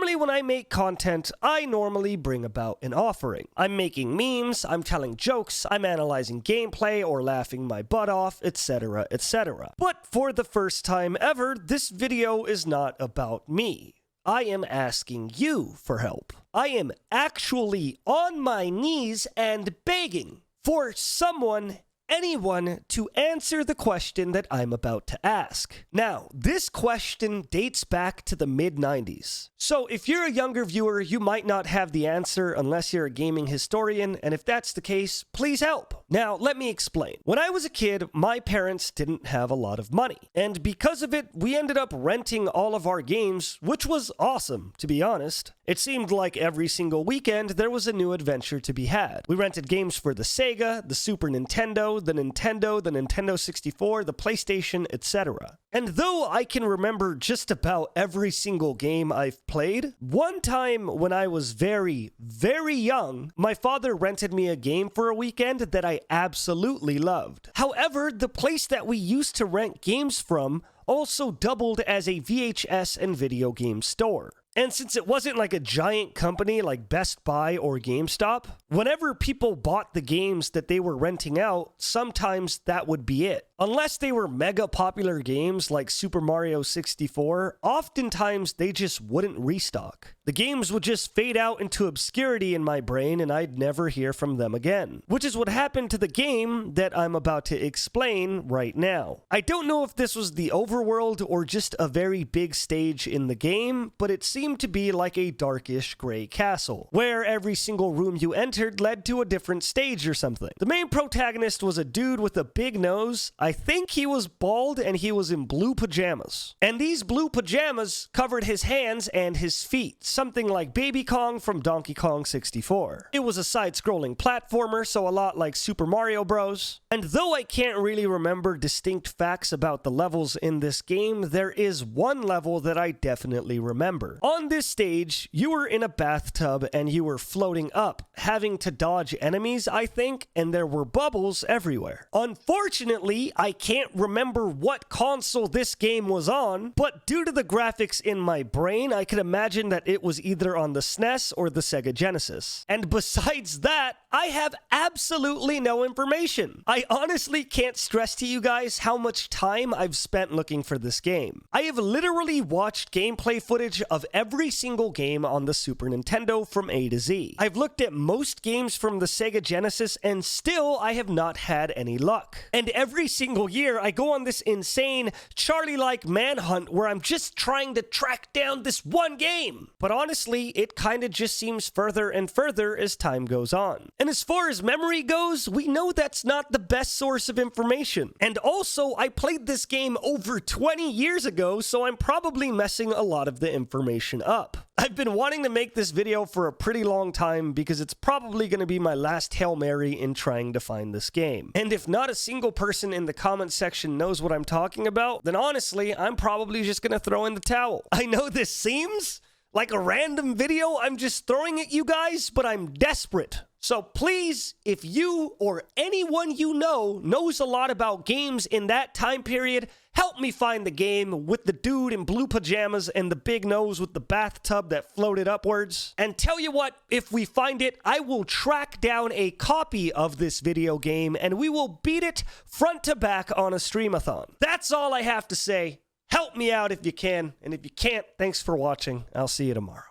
Normally when I make content, I normally bring about an offering. I'm making memes, I'm telling jokes, I'm analyzing gameplay or laughing my butt off, etc, etc. But for the first time ever, this video is not about me. I am asking you for help. I am actually on my knees and begging for someone, anyone, to answer the question that I'm about to ask. Now, this question dates back to the mid-90s. So if you're a younger viewer, you might not have the answer unless you're a gaming historian, and if that's the case, please help. Now, let me explain. When I was a kid, my parents didn't have a lot of money, and because of it, we ended up renting all of our games, which was awesome, to be honest. It seemed like every single weekend there was a new adventure to be had. We rented games for the Sega, the Super Nintendo, the Nintendo 64, the PlayStation, etc. And though I can remember just about every single game I've played, one time when I was very, very young, my father rented me a game for a weekend that I absolutely loved. However, the place that we used to rent games from also doubled as a VHS and video game store. And since it wasn't like a giant company like Best Buy or GameStop, whenever people bought the games that they were renting out, sometimes that would be it. Unless they were mega popular games like Super Mario 64, oftentimes they just wouldn't restock. The games would just fade out into obscurity in my brain and I'd never hear from them again. Which is what happened to the game that I'm about to explain right now. I don't know if this was the overworld or just a very big stage in the game, but it seemed to be like a darkish gray castle, where every single room you entered led to a different stage or something. The main protagonist was a dude with a big nose. I think he was bald and he was in blue pajamas. And these blue pajamas covered his hands and his feet, something like Baby Kong from Donkey Kong 64. It was a side-scrolling platformer, so a lot like Super Mario Bros. And though I can't really remember distinct facts about the levels in this game, there is one level that I definitely remember. On this stage, you were in a bathtub and you were floating up, having to dodge enemies, I think, and there were bubbles everywhere. Unfortunately, I can't remember what console this game was on, but due to the graphics in my brain, I could imagine that it was either on the SNES or the Sega Genesis. And besides that, I have absolutely no information. I honestly can't stress to you guys how much time I've spent looking for this game. I have literally watched gameplay footage of every single game on the Super Nintendo from A to Z. I've looked at most games from the Sega Genesis and still I have not had any luck. And every single year I go on this insane Charlie-like manhunt where I'm just trying to track down this one game. But honestly, it kind of just seems further and further as time goes on. And as far as memory goes, we know that's not the best source of information. And also, I played this game over 20 years ago, so I'm probably messing a lot of the information up. I've been wanting to make this video for a pretty long time because it's probably going to be my last Hail Mary in trying to find this game. And if not a single person in the comment section knows what I'm talking about, then honestly, I'm probably just going to throw in the towel. I know this seems like a random video I'm just throwing at you guys, but I'm desperate. So please, if you or anyone you know knows a lot about games in that time period, help me find the game with the dude in blue pajamas and the big nose with the bathtub that floated upwards. And tell you what, if we find it, I will track down a copy of this video game and we will beat it front to back on a streamathon. That's all I have to say. Help me out if you can, and if you can't, thanks for watching. I'll see you tomorrow.